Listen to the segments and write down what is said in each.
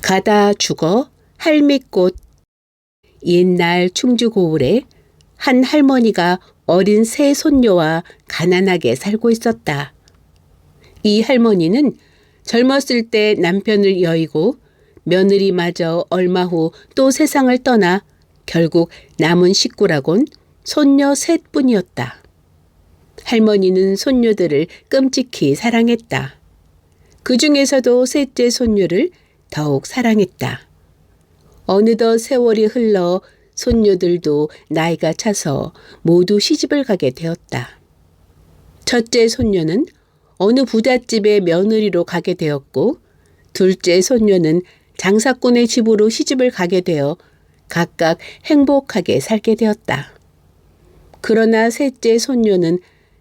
가다 죽어 할미꽃. 옛날 충주 고을에 한 할머니가 어린 세 손녀와 가난하게 살고 있었다. 이 할머니는 젊었을 때 남편을 여의고 며느리마저 얼마 후 또 세상을 떠나 결국 남은 식구라곤 손녀 셋뿐이었다. 할머니는 손녀들을 끔찍히 사랑했다. 그 중에서도 셋째 손녀를 더욱 사랑했다. 어느덧 세월이 흘러 손녀들도 나이가 차서 모두 시집을 가게 되었다. 첫째 손녀는 어느 부잣집의 며느리로 가게 되었고, 둘째 손녀는 장사꾼의 집으로 시집을 가게 되어 각각 행복하게 살게 되었다. 그러나 셋째 손녀는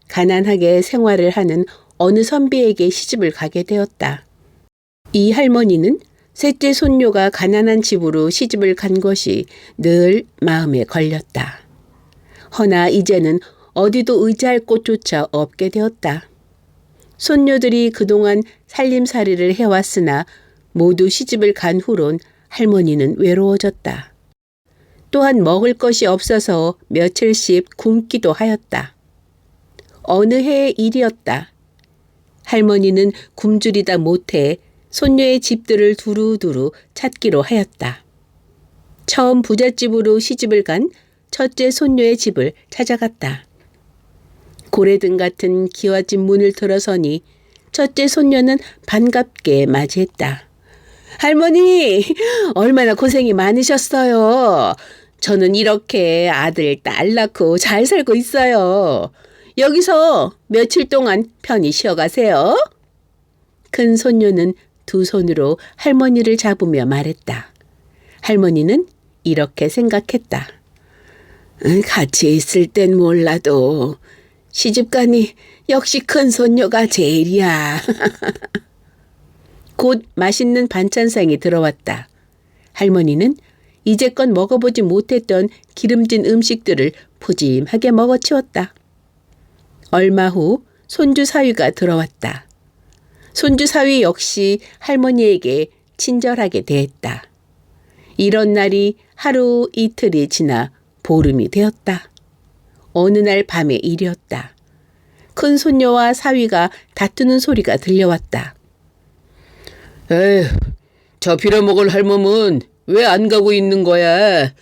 가난하게 생활을 하는 어느 선비에게 시집을 가게 되었다. 이 할머니는 셋째 손녀가 가난한 집으로 시집을 간 것이 늘 마음에 걸렸다. 허나 이제는 어디도 의지할 곳조차 없게 되었다. 손녀들이 그동안 살림살이를 해왔으나 모두 시집을 간 후론 할머니는 외로워졌다. 또한 먹을 것이 없어서 며칠씩 굶기도 하였다. 어느 해의 일이었다. 할머니는 굶주리다 못해 손녀의 집들을 두루두루 찾기로 하였다. 처음 부잣집으로 시집을 간 첫째 손녀의 집을 찾아갔다. 고래등 같은 기와집 문을 들어서니 첫째 손녀는 반갑게 맞이했다. 할머니, 얼마나 고생이 많으셨어요. 저는 이렇게 아들, 딸 낳고 잘 살고 있어요. 여기서 며칠 동안 편히 쉬어가세요. 큰 손녀는 두 손으로 할머니를 잡으며 말했다. 할머니는 이렇게 생각했다. 같이 있을 땐 몰라도 시집가니 역시 큰 손녀가 제일이야. 곧 맛있는 반찬상이 들어왔다. 할머니는 이제껏 먹어보지 못했던 기름진 음식들을 푸짐하게 먹어치웠다. 얼마 후 손주 사위가 들어왔다. 손주 사위 역시 할머니에게 친절하게 대했다. 이런 날이 하루 이틀이 지나 보름이 되었다. 어느 날 밤의 일이었다. 큰 손녀와 사위가 다투는 소리가 들려왔다. 에휴, 저 빌어먹을 할멈은 왜 안 가고 있는 거야?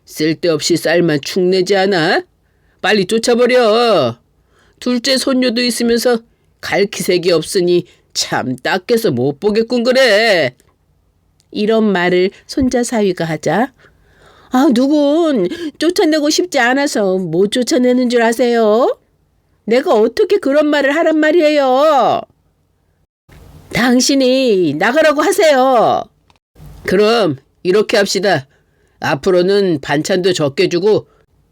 쓸데없이 쌀만 축내지 않아? 빨리 쫓아버려. 둘째 손녀도 있으면서 갈 기색이 없으니 참 딱해서 못 보겠군 그래. 이런 말을 손자 사위가 하자 누군 쫓아내고 싶지 않아서 못 쫓아내는 줄 아세요? 내가 어떻게 그런 말을 하란 말이에요. 당신이 나가라고 하세요. 그럼 이렇게 합시다. 앞으로는 반찬도 적게 주고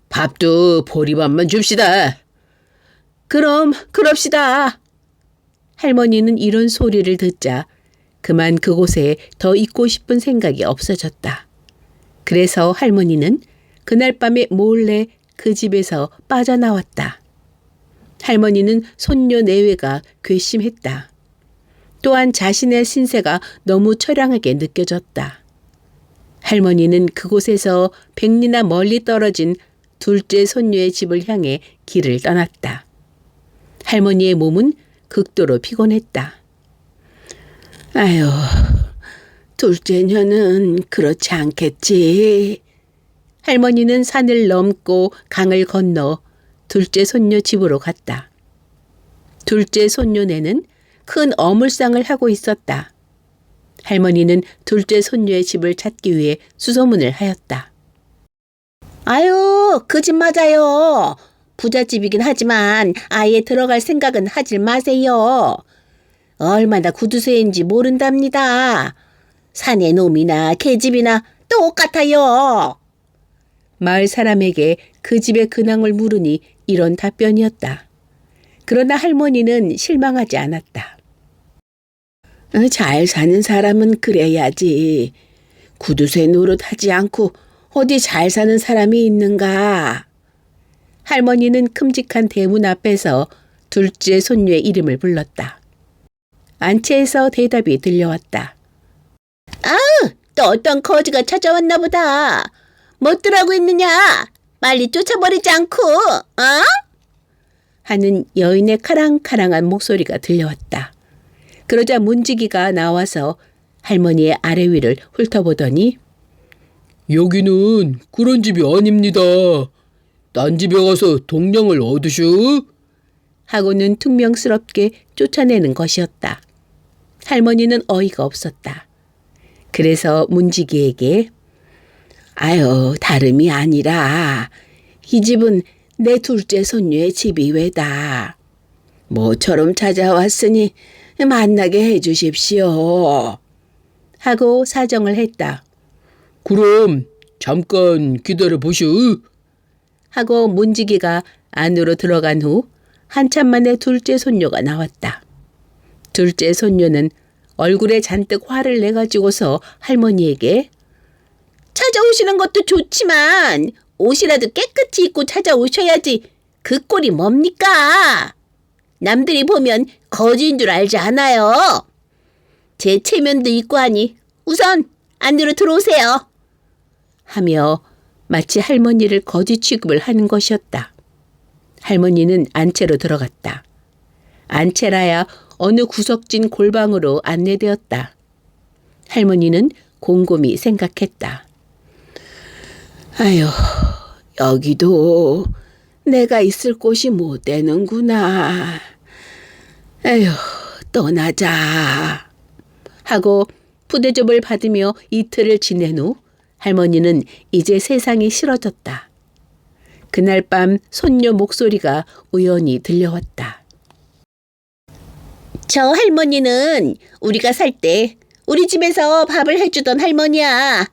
밥도 보리밥만 줍시다. 그럼 그럽시다. 할머니는 이런 소리를 듣자 그만 그곳에 더 있고 싶은 생각이 없어졌다. 그래서 할머니는 그날 밤에 몰래 그 집에서 빠져나왔다. 할머니는 손녀 내외가 괘씸했다. 또한 자신의 신세가 너무 처량하게 느껴졌다. 할머니는 그곳에서 100리나 멀리 떨어진 둘째 손녀의 집을 향해 길을 떠났다. 할머니의 몸은 극도로 피곤했다. 아유, 둘째 년은 그렇지 않겠지. 할머니는 산을 넘고 강을 건너 둘째 손녀 집으로 갔다. 둘째 손녀네는 큰 어물상을 하고 있었다. 할머니는 둘째 손녀의 집을 찾기 위해 수소문을 하였다. 아유, 그 집 맞아요. 부잣집이긴 하지만 아예 들어갈 생각은 하질 마세요. 얼마나 구두쇠인지 모른답니다. 산의 놈이나 개집이나 똑같아요. 마을 사람에게 그 집의 근황을 물으니 이런 답변이었다. 그러나 할머니는 실망하지 않았다. 잘 사는 사람은 그래야지. 구두쇠 노릇하지 않고 어디 잘 사는 사람이 있는가? 할머니는 큼직한 대문 앞에서 둘째 손녀의 이름을 불렀다. 안채에서 대답이 들려왔다. 또 어떤 거지가 찾아왔나 보다. 뭣들 하고 있느냐? 빨리 쫓아버리지 않고, 하는 여인의 카랑카랑한 목소리가 들려왔다. 그러자 문지기가 나와서 할머니의 아래 위를 훑어보더니 여기는 그런 집이 아닙니다. 딴 집에 가서 동량을 얻으슈. 하고는 퉁명스럽게 쫓아내는 것이었다. 할머니는 어이가 없었다. 그래서 문지기에게 아유, 다름이 아니라 이 집은 내 둘째 손녀의 집이 왜다. 모처럼 찾아왔으니 만나게 해주십시오. 하고 사정을 했다. 그럼 잠깐 기다려 보슈. 하고 문지기가 안으로 들어간 후 한참 만에 둘째 손녀가 나왔다. 둘째 손녀는 얼굴에 잔뜩 화를 내가지고서 할머니에게 찾아오시는 것도 좋지만 옷이라도 깨끗이 입고 찾아오셔야지. 그 꼴이 뭡니까? 남들이 보면 거지인 줄 알지 않아요? 제 체면도 있고 하니 우선 안으로 들어오세요. 하며 마치 할머니를 거지 취급을 하는 것이었다. 할머니는 안채로 들어갔다. 안채라야 어느 구석진 골방으로 안내되었다. 할머니는 곰곰이 생각했다. 아유, 여기도 내가 있을 곳이 못 되는구나. 에휴, 떠나자. 하고 푸대접을 받으며 이틀을 지낸 후 할머니는 이제 세상이 싫어졌다. 그날 밤 손녀 목소리가 우연히 들려왔다. 저 할머니는 우리가 살 때 우리 집에서 밥을 해주던 할머니야.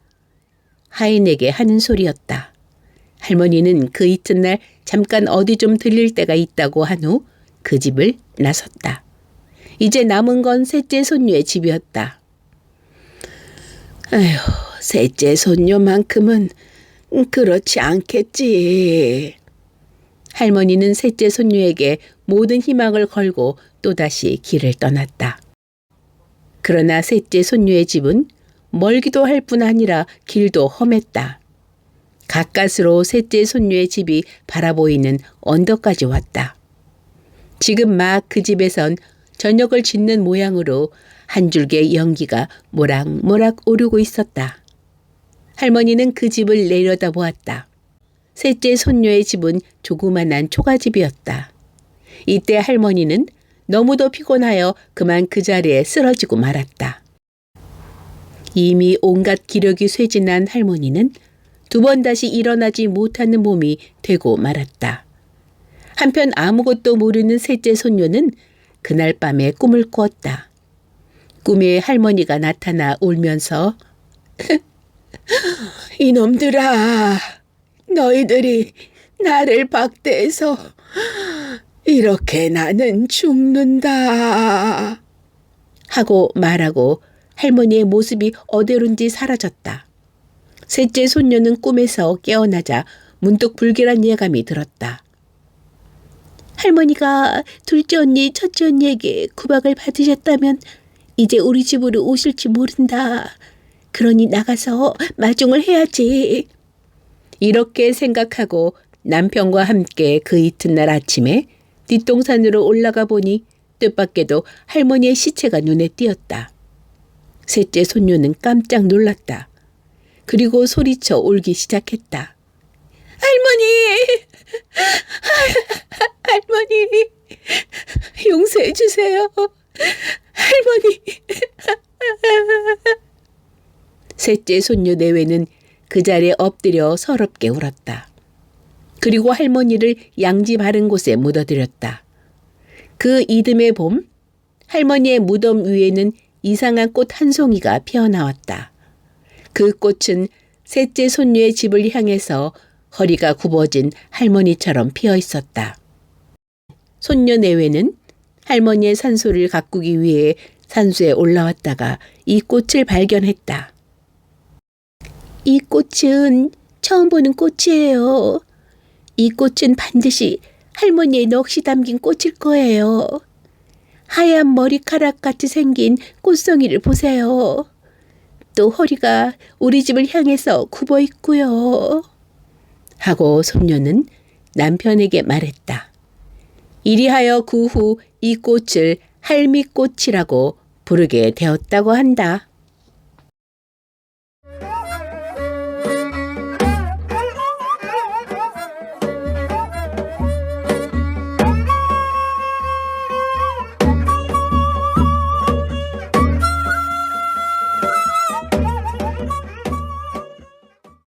하인에게 하는 소리였다. 할머니는 그 이튿날 잠깐 어디 좀 들릴 때가 있다고 한 후 그 집을 나섰다. 이제 남은 건 셋째 손녀의 집이었다. 아휴, 셋째 손녀만큼은 그렇지 않겠지. 할머니는 셋째 손녀에게 모든 희망을 걸고 또다시 길을 떠났다. 그러나 셋째 손녀의 집은 멀기도 할 뿐 아니라 길도 험했다. 가까스로 셋째 손녀의 집이 바라보이는 언덕까지 왔다. 지금 막 그 집에선 저녁을 짓는 모양으로 한 줄기의 연기가 모락모락 오르고 있었다. 할머니는 그 집을 내려다보았다. 셋째 손녀의 집은 조그만한 초가집이었다. 이때 할머니는 너무도 피곤하여 그만 그 자리에 쓰러지고 말았다. 이미 온갖 기력이 쇠진한 할머니는 두 번 다시 일어나지 못하는 몸이 되고 말았다. 한편 아무것도 모르는 셋째 손녀는 그날 밤에 꿈을 꾸었다. 꿈에 할머니가 나타나 울면서 이놈들아, 너희들이 나를 박대해서 이렇게 나는 죽는다. 하고 말하고 할머니의 모습이 어디론지 사라졌다. 셋째 손녀는 꿈에서 깨어나자 문득 불길한 예감이 들었다. 할머니가 둘째 언니, 첫째 언니에게 구박을 받으셨다면 이제 우리 집으로 오실지 모른다. 그러니 나가서 마중을 해야지. 이렇게 생각하고 남편과 함께 그 이튿날 아침에 뒷동산으로 올라가 보니 뜻밖에도 할머니의 시체가 눈에 띄었다. 셋째 손녀는 깜짝 놀랐다. 그리고 소리쳐 울기 시작했다. 할머니! 할머니! 용서해 주세요. 할머니! 셋째 손녀 내외는 그 자리에 엎드려 서럽게 울었다. 그리고 할머니를 양지 바른 곳에 묻어들였다. 그 이듬해 봄, 할머니의 무덤 위에는 이상한 꽃 한 송이가 피어나왔다. 그 꽃은 셋째 손녀의 집을 향해서 허리가 굽어진 할머니처럼 피어 있었다. 손녀 내외는 할머니의 산소를 가꾸기 위해 산수에 올라왔다가 이 꽃을 발견했다. 이 꽃은 처음 보는 꽃이에요. 이 꽃은 반드시 할머니의 넋이 담긴 꽃일 거예요. 하얀 머리카락 같이 생긴 꽃송이를 보세요. 또 허리가 우리 집을 향해서 굽어 있고요. 하고 손녀는 남편에게 말했다. 이리하여 그 후 이 꽃을 할미꽃이라고 부르게 되었다고 한다.